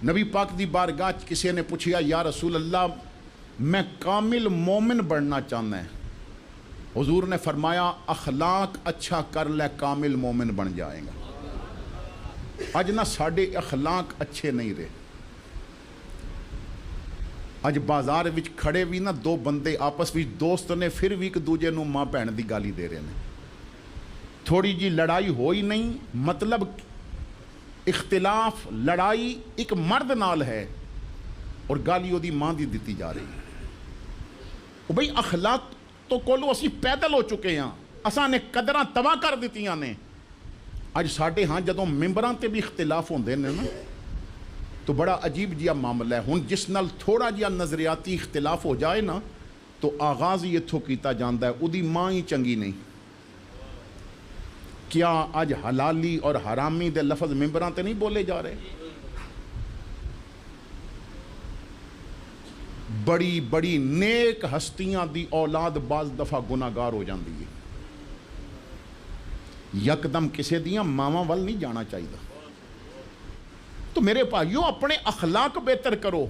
نبی پاک دی بارگاہ کسی نے پوچھا یا رسول اللہ میں کامل مومن بننا چاہتا ہے. حضور نے فرمایا اخلاق اچھا کر لے کامل مومن بن جائے گا. اج نہ ساڈے اخلاق اچھے نہیں رہے. اج بازار وچ کھڑے بھی نہ دو بندے آپس وچ دوست نے پھر بھی ایک دوجے نو ماں بہن دی گالی دے رہے ہیں. تھوڑی جی لڑائی ہوئی نہیں, مطلب اختلاف لڑائی ایک مرد نال ہے اور گالی وہ دی ماں دی دیتی جا رہی ہے. بھئی اخلاق تو کولو اسی پیدل ہو چکے ہیں, اساں نے قدراں تباہ کر دیتیاں نے. اج ساڈے ہاں جدوں ممبراں تے بھی اختلاف ہوندے نے نا تو بڑا عجیب جہا معاملہ ہے. ہن جس نال تھوڑا جہا نظریاتی اختلاف ہو جائے نا تو آغاز ہی اتھوں کیتا جاندا ہے اودی ماں ہی چنگی نہیں. کیا اج حلالی اور حرامی دے لفظ ممبراں تے نہیں بولے جا رہے؟ بڑی بڑی نیک ہستیاں دی اولاد بعض دفعہ گناہگار ہو جاندی ہے. یکدم کسے دیاں ماواں ول نہیں جانا چاہیے. تو میرے بھائیو اپنے اخلاق بہتر کرو.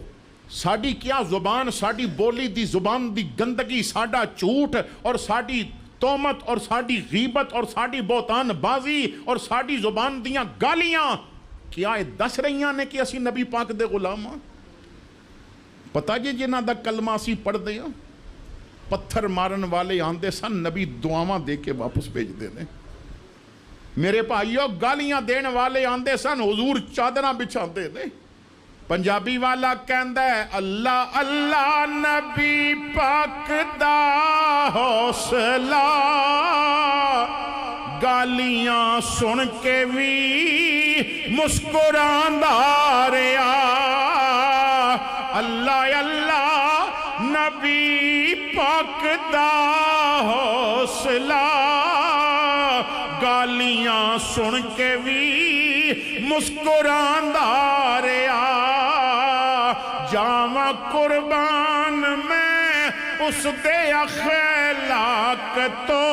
ساڈی کیا زبان, ساڈی بولی دی زبان دی گندگی, ساڈا جھوٹ اور ساڈی تومت اور ساڈی غیبت اور ساڈی بہتان بازی اور ساڈی زبان دیاں گالیاں کیا یہ دس رہیاں نے کہ اسی نبی پاک دے غلام ہاں؟ پتا جی جنہاں دا کلمہ اسی پڑھ دے ہاں, پتھر مارن والے آندے سن نبی دعاواں دے کے واپس بھیج دے نے. میرے بھائیو گالیاں دین والے آندے سن حضور چادراں بچھاندے نے. پنجابی والا کہندا ہے اللہ اللہ نبی پاک دا حوصلہ, گالیاں سن کے بھی مسکراندا رہیا. اللہ اللہ نبی پاک دا حوصلہ, گالیاں سن کے بھی مسکراندا رہیا. جاواں قربان میں اس دے اخلاق تو,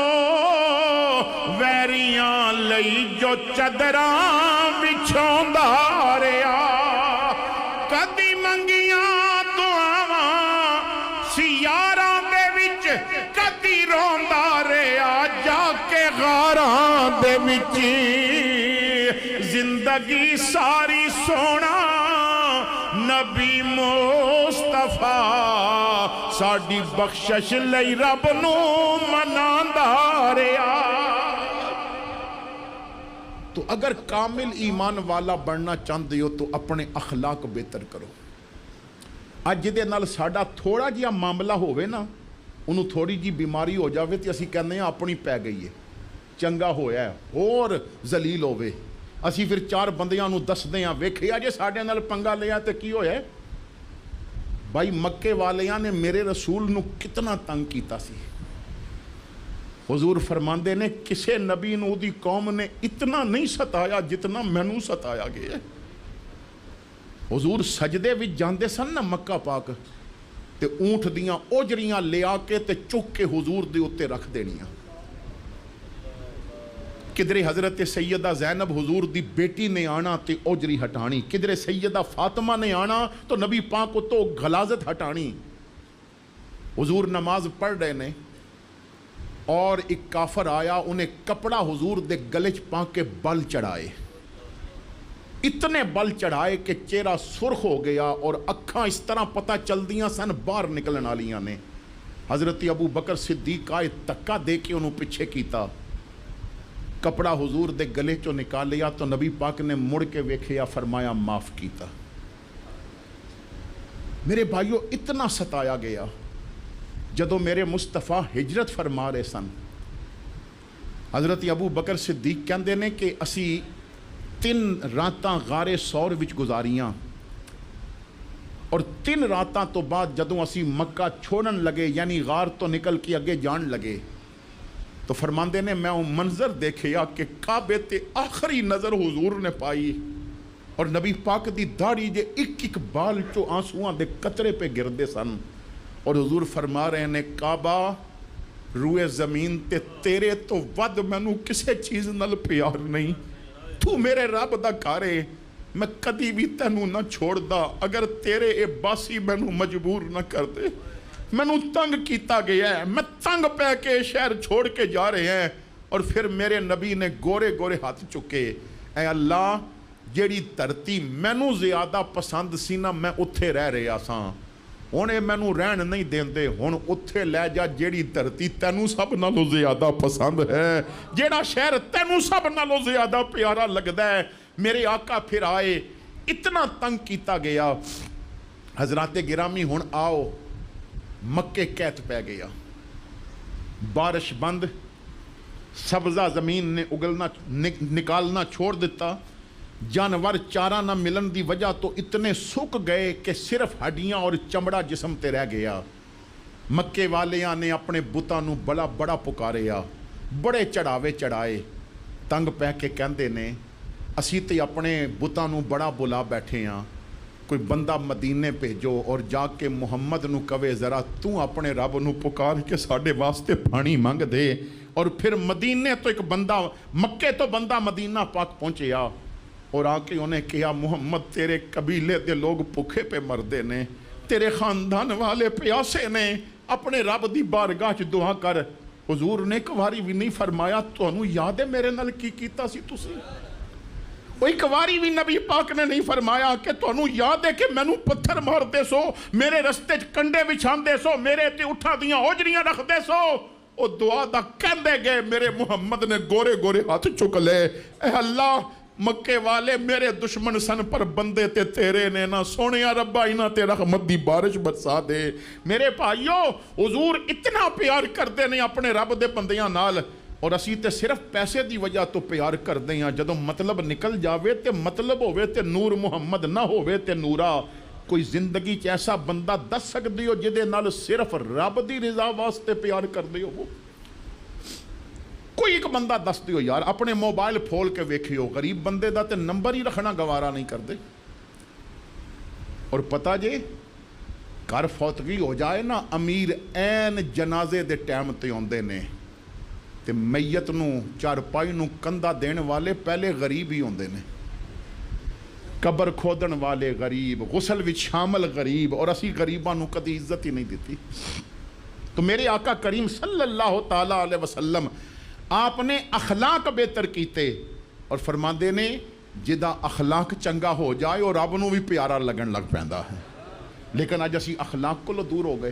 ویریاں لئی جو چادراں بچھاوندا رہیا. کدی منگیاں دعاواں سیاراں دے وچ, کدی روندا رہیا جا کے غاراں دے وچ. زندگی ساری سونا نبی مصطفیٰ, ساڈی بخشش لئی رب نو مناندا رہیا. تو اگر کامل ایمان والا بننا چاہتے ہو تو اپنے اخلاق بہتر کرو. اج دے نال ساڈا تھوڑا جہا معاملہ ہوئے نا, انہوں تھوڑی جی بیماری ہو جاوے تو اسی کہنے ہیں اپنی پی گئی ہے, چنگا ہویا ہے اور ذلیل ہوئے. اسی پھر چار بندیاں نو دس دے ہیں ویکھیا جے ساڈے نال پنگا لیا تے کی ہویا ہے. بھائی مکے والیاں نے میرے رسول نو کتنا تنگ کیتا سی. حضور فرماندے نے کسے نبی نو دی قوم نے اتنا نہیں ستایا جتنا مینوں ستایا گیا. حضور سجدے وچ جاندے سن نا مکہ پاک تے اونٹ دیاں اوجریاں لے آ کے تے چک کے حضور دے اوتے رکھ دینیاں. کدھرے حضرت سیدہ زینب حضور دی بیٹی نے آنا تے اوجری ہٹانی, کدھرے سیدہ فاطمہ نے آنا تو نبی پاک کو تو غلاظت ہٹانی. حضور نماز پڑھ رہے نے اور ایک کافر آیا, انہیں کپڑا حضور دے گلے چ پا کے بل چڑھائے. اتنے بل چڑھائے کہ چہرہ سرخ ہو گیا اور اکھاں اس طرح پتہ چل دیاں سن باہر نکلن والیاں نے. حضرت ابو بکر صدیق آئے تکا دے کے انہوں پیچھے کیتا, کپڑا حضور دے گلے چو نکال لیا تو نبی پاک نے مڑ کے ویکھیا, فرمایا معاف کیتا. میرے بھائیو اتنا ستایا گیا. جدو میرے مصطفیٰ ہجرت فرما رہے سن, حضرت ابو بکر صدیق کہندے نے کہ اسی 3 راتاں غار سور وچ گزاریاں, اور 3 راتاں تو بعد جدوں اسی مکہ چھوڑن لگے یعنی غار تو نکل کے اگے جان لگے تو فرماندے نے میں وہ منظر دیکھیا کہ کعبے تے آخری نظر حضور نے پائی اور نبی پاک دی داڑھی جے ایک ایک بال چو آنسواں دے قطرے پہ گردے سن. اور حضور فرما رہے نے کعبہ روئے زمین تے تیرے تو ود مینوں کسے چیز نال پیار نہیں, تو میرے رب دا گھر ہے, میں کدی بھی تینوں نہ چھوڑ دا اگر تیرے اے باسی مینوں مجبور نہ کر دے. مینوں تنگ کیتا گیا ہے, میں تنگ پہ کے شہر چھوڑ کے جا رہے ہیں. اور پھر میرے نبی نے گورے گورے ہاتھ چکے, اے اللہ جیڑی دھرتی مینوں زیادہ پسند سی نا میں اتھے رہ رہا ساں, ہن اے مینوں رہن نہیں دیندے, ہن اتھے لے جا جیڑی دھرتی تینوں سب نالوں زیادہ پسند ہے, جیڑا شہر تینوں سب نالوں زیادہ پیارا لگدا ہے. میرے آقا پھر آئے, اتنا تنگ کیتا گیا. حضرات گرامی ہن آؤ, مکے قحط پہ گیا, بارش بند, سبزہ زمین نے اگلنا نکالنا چھوڑ دیتا. جانور چارہ نہ ملن دی وجہ تو اتنے سک گئے کہ صرف ہڈیاں اور چمڑا جسم تے رہ گیا. مکے والیاں نے اپنے بتاں نو بڑا بڑا پکاریا, بڑے چڑھاوے چڑھائے. تنگ پہ کے کہندے نے اسی تے اپنے بتاں نو بڑا بلا بیٹھے ہاں, کوئی بندہ مدینے بھیجو اور جا کے محمد نو کہے ذرا تو اپنے رب نو پکار کے ساڈے واسطے پانی منگ دے. اور پھر مدینے تو ایک بندہ, مکے تو بندہ مدینہ پاک پہنچیا اور آ کے انہیں کہا محمد تیرے قبیلے دے لوگ بھوکے پہ مردے نے, تیرے خاندان والے پیاسے نے, اپنے رب دی بارگاہ چ دعا کر. حضور نے ایک واری بھی نہیں فرمایا تانوں یاد ہے میرے نال کی کیتا سی تسی؟ ایک واری بھی نبی پاک نے نہیں فرمایا کہ تانوں یاد ہے کہ مینوں پتھر مار دے سو, میرے رستے چ کنڈے بچھان دے سو, میرے تے اٹھا دیاں ہوجریاں رکھ دے سو. او دعا دا کہندے گئے میرے محمد نے گورے گورے ہاتھ چک لے, اے اللہ مکے والے میرے دشمن سن پر بندے تے تیرے نے نا, سونیا ربا انہاں تے رحمت دی بارش برسا دے. میرے بھائیو حضور اتنا پیار کردے نے اپنے رب دے بندیاں نال, اور اسی تے صرف پیسے دی وجہ تو پیار کردے ہیں. جدوں مطلب نکل جاوے تے مطلب ہووے تے نور محمد نہ ہووے تے نورا. کوئی زندگی چ ایسا بندہ دس سکدے ہو جدے نال صرف رب دی رضا واسطے پیار کردے ہو؟ کوئی ایک بندہ دس دیو یار, اپنے موبائل پھول کے ویکھیو, غریب بندے دا تے نمبر ہی رکھنا گوارا نہیں کردے. اور پتہ جے گھر فوتگی ہو جائے نا, امیر این جنازے دے ٹائم تے ہوندے نے تے میت نو چارپائی نو کندھا دین والے پہلے غریب ہی ہوندے نے, قبر کھودن والے غریب, غسل وچ شامل غریب, اور اسی غریباں نو کدی عزت ہی نہیں دیتی. تو میرے آقا کریم صلی اللہ تعالی علیہ وسلم آپ نے اخلاق بہتر کیتے اور فرماندے نے جدا اخلاق چنگا ہو جائے اور رب نو بھی پیارا لگن لگ پیندا ہے. لیکن اج اسی اخلاق کو دور ہو گئے.